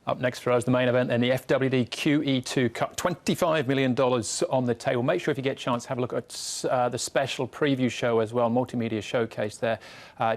Up next for us, the main event, and the FWD QE2 Cup, $25 million on the table. Make sure if you get a chance, have a look at the special preview show as well, multimedia showcase there.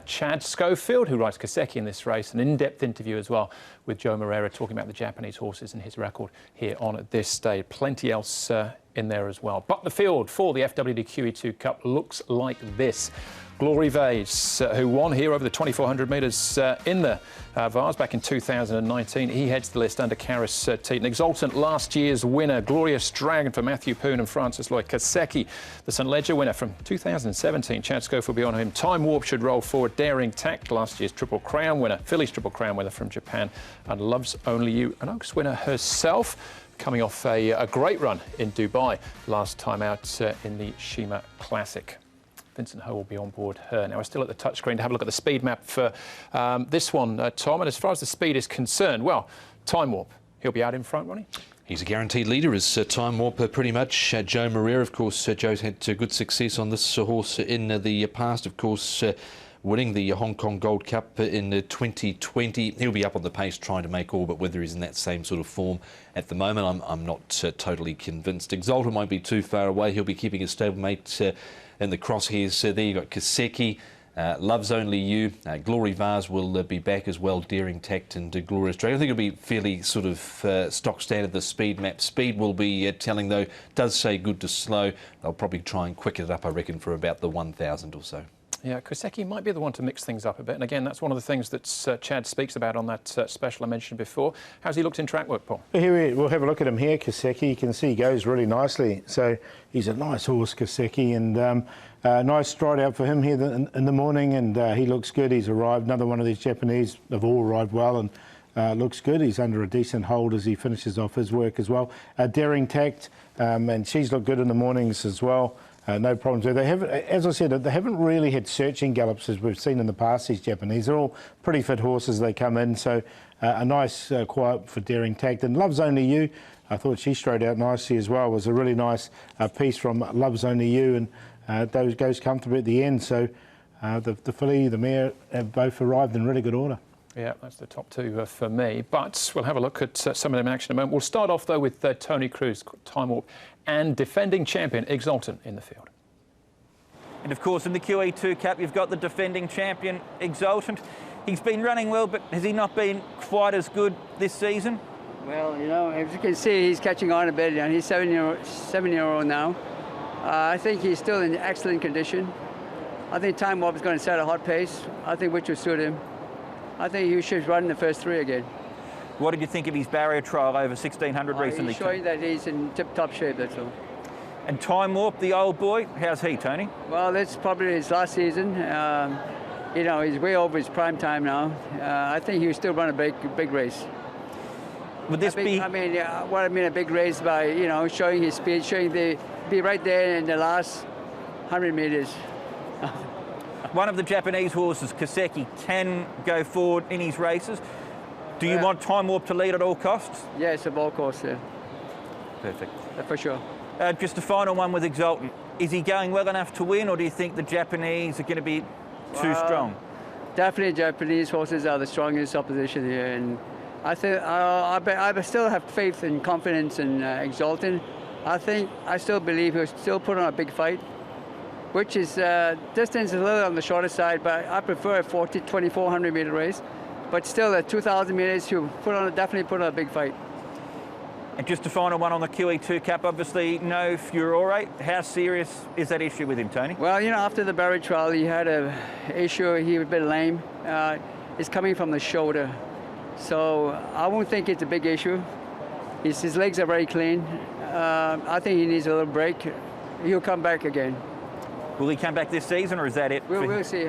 Chad Schofield, who rides Kaseki in this race, an in-depth interview as well with Joe Moreira, talking about the Japanese horses and his record here on this stage. Plenty else in there as well. But the field for the FWD QE2 Cup looks like this. Glory Vase, who won here over the 2,400 metres in the Vase back in 2019. He heads the list under Karis Teaton. Exultant, last year's winner. Glorious Dragon for Matthew Poon and Francis Lloyd. Kaseki, the St Ledger winner from 2017. Chad Schofield will be on him. Time Warp should roll forward. Daring Tact, last year's Triple Crown winner. Phillies Triple Crown winner from Japan. And Loves Only You, an Oaks winner herself, coming off a great run in Dubai last time out in the Shima Classic. Vincent Ho will be on board her. Now we're still at the touchscreen to have a look at the speed map for this one, Tom. And as far as the speed is concerned, well, Time Warp, he'll be out in front, Ronnie? He's a guaranteed leader as Time Warp, pretty much. Joe Moreira, of course, Joe's had good success on this horse in the past, of course, winning the Hong Kong Gold Cup in 2020. He'll be up on the pace trying to make all, but whether he's in that same sort of form at the moment, I'm not totally convinced. Exultant might be too far away. He'll be keeping his stablemate in the crosshairs. There you've got Kaseki, Loves Only You, Glory Vase will be back as well, Daring Tact and Glorious Dragon. I think it'll be fairly sort of stock standard, the speed map. Speed will be telling, though, does say good to slow. They'll probably try and quicken it up, I reckon, for about the 1,000 or so. Yeah, Kaseki might be the one to mix things up a bit. And again, that's one of the things that Chad speaks about on that special I mentioned before. How's he looked in track work, Paul? Here we'll have a look at him here, Kaseki. You can see he goes really nicely. So he's a nice horse, Kaseki, and nice stride out for him here in the morning, and he looks good. He's arrived. Another one of these Japanese. They've all arrived well and looks good. He's under a decent hold as he finishes off his work as well. Daring Tact, and she's looked good in the mornings as well. No problems there. They have, as I said, they haven't really had searching gallops as we've seen in the past, these Japanese. They're all pretty fit horses. They come in, so a nice quiet for Daring Tact. And Loves Only You, I thought she strode out nicely as well. It was a really nice piece from Loves Only You, and those goes comfortably at the end. So the filly, the mare have both arrived in really good order. Yeah, that's the top two for me. But we'll have a look at some of them in action in a moment. We'll start off, though, with Tony Cruz, Time Warp, and defending champion Exultant in the field. And, of course, in the QE2 Cup, you've got the defending champion Exultant. He's been running well, but has he not been quite as good this season? Well, you know, as you can see, he's catching on a bit, and he's seven-year-old now. I think he's still in excellent condition. I think Time Warp is going to set a hot pace, I think, which will suit him. I think he should run in the first three again. What did you think of his barrier trial over 1,600 recently? He's showing that he's in tip-top shape, that's all. And Time Warp, the old boy, how's he, Tony? Well, it's probably his last season. You know, he's way over his prime time now. I think he'll still run a big race. Would this be... I mean, what I mean a big race by, you know, showing his speed, be right there in the last 100 metres. One of the Japanese horses, Kaseki, can go forward in his races. Do you want Time Warp to lead at all costs? Yes, at all costs, yeah. Perfect. For sure. Just a final one with Exultant. Is he going well enough to win, or do you think the Japanese are going to be too strong? Definitely Japanese horses are the strongest opposition here, and I think I still have faith and confidence in Exultant. I still believe he'll still put on a big fight, which is distance is a little on the shorter side, but I prefer a 2,400 meter race. But still, at 2,000 meters, he'll definitely put on a big fight. And just a final one on the QE2 Cup, obviously no Furore. How serious is that issue with him, Tony? Well, you know, after the barrier trial, he had an issue. He was a bit lame. It's coming from the shoulder. So I won't think it's a big issue. His legs are very clean. I think he needs a little break. He'll come back again. Will he come back this season, or is that it? We'll see.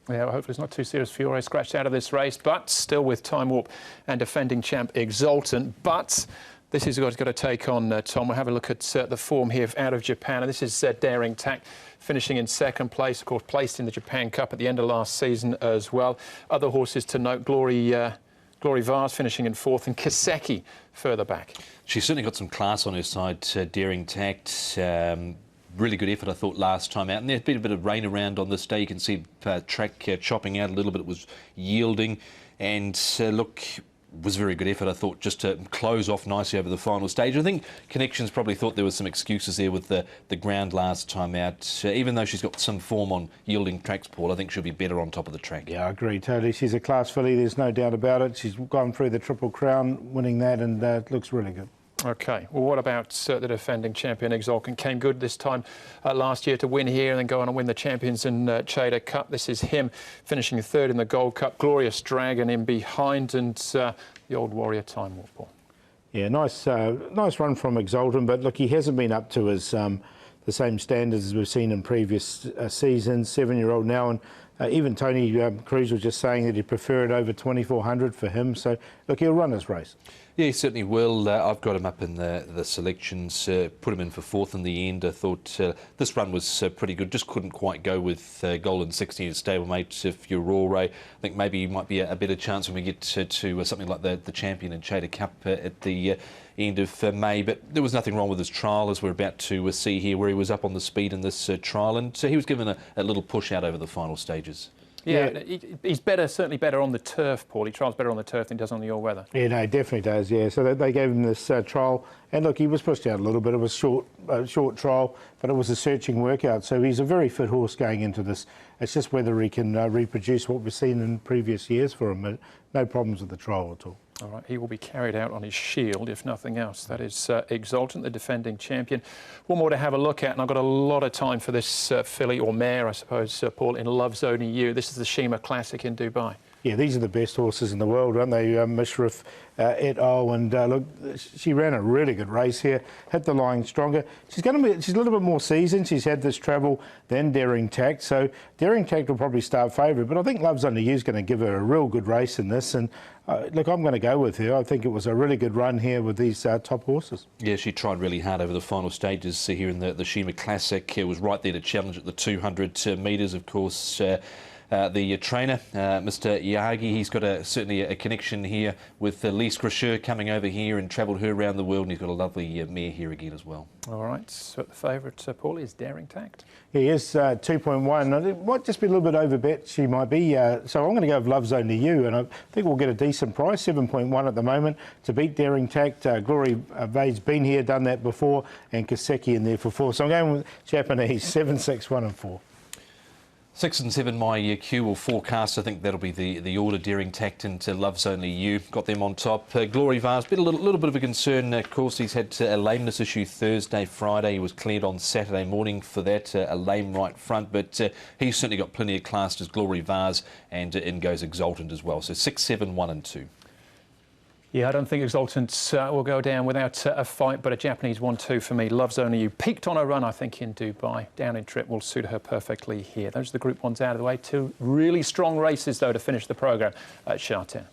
Yeah, well, hopefully it's not too serious. Fiore scratched out of this race, but still with Time Warp and defending champ Exultant. But this is what's got to take on Tom. We'll have a look at the form here out of Japan. And this is Daring Tact finishing in second place, of course, placed in the Japan Cup at the end of last season as well. Other horses to note, Glory Vase finishing in fourth, and Kaseki further back. She's certainly got some class on her side, Daring Tact. Really good effort, I thought, last time out. And there's been a bit of rain around on this day. You can see track chopping out a little bit. It was yielding. And look, was a very good effort, I thought, just to close off nicely over the final stage. I think Connections probably thought there was some excuses there with the ground last time out. Even though she's got some form on yielding tracks, Paul, I think she'll be better on top of the track. Yeah, I agree totally. She's a class filly, there's no doubt about it. She's gone through the Triple Crown, winning that, and it looks really good. OK, well, what about the defending champion Exalted? Came good this time last year to win here and then go on and win the Champions and Chater Cup. This is him finishing third in the Gold Cup. Glorious Dragon in behind, and the Old Warrior Time War, Paul. Yeah, nice run from Exalted, but look, he hasn't been up to his the same standards as we've seen in previous seasons. 7-year-old now, and even Tony Cruz was just saying that he'd prefer it over 2400 for him. So look, he'll run his race. Yeah, he certainly will. I've got him up in the selections, put him in for fourth in the end. I thought this run was pretty good, just couldn't quite go with Golden 60 as stablemate Furore. I think maybe he might be a better chance when we get to something like the Champion and Chater Cup at the end of May. But there was nothing wrong with his trial, as we're about to see here, where he was up on the speed in this trial, and so he was given a little push out over the final stages. Yeah, he's better, certainly better on the turf, Paul. He trials better on the turf than he does on the all-weather. Yeah, no, he definitely does, yeah. So they gave him this trial, and look, he was pushed out a little bit. It was a short trial, but it was a searching workout. So he's a very fit horse going into this. It's just whether he can reproduce what we've seen in previous years for him. No problems with the trial at all. All right, he will be carried out on his shield, if nothing else. That is Exalted, the defending champion. One more to have a look at, and I've got a lot of time for this filly, or mare, I suppose, Paul, in Love's Only You. This is the Shima Classic in Dubai. Yeah, these are the best horses in the world, aren't they? Mishrif et al. And look, she ran a really good race here, hit the line stronger. She's a little bit more seasoned. She's had this travel than Daring Tact, so Daring Tact will probably start favourite. But I think Love's Only You is going to give her a real good race in this. And look, I'm going to go with her. I think it was a really good run here with these top horses. Yeah, she tried really hard over the final stages here in the Shima Classic. It was right there to challenge at the 200 metres, of course. The trainer, Mr. Yagi, he's got certainly a connection here with Lise Gracheur coming over here and travelled her around the world, and he's got a lovely mare here again as well. All right, so the favourite, Paul, is Daring Tact. He is 2.1. It might just be a little bit overbet, she might be. So I'm going to go with Love's Only You, and I think we'll get a decent price, 7.1 at the moment, to beat Daring Tact. Glory Vade's been here, done that before, and Kaseki in there for 4. So I'm going with Japanese, 7, 6, 1 and 4. 6 and 7, my cue or forecast. I think that'll be the order. Daring Tact into Love's Only You. Got them on top. Glory Vase, been a little bit of a concern. Of course, he's had a lameness issue Thursday, Friday. He was cleared on Saturday morning for that, a lame right front. But he's certainly got plenty of class as Glory Vase, and in goes Exalted as well. So 6, 7, 1 and 2. Yeah, I don't think Exalted will go down without a fight, but a Japanese 1-2 for me. Love's Only You. Peaked on a run, I think, in Dubai. Down in trip will suit her perfectly here. Those are the Group 1s out of the way. 2 really strong races, though, to finish the programme at Sha Tin.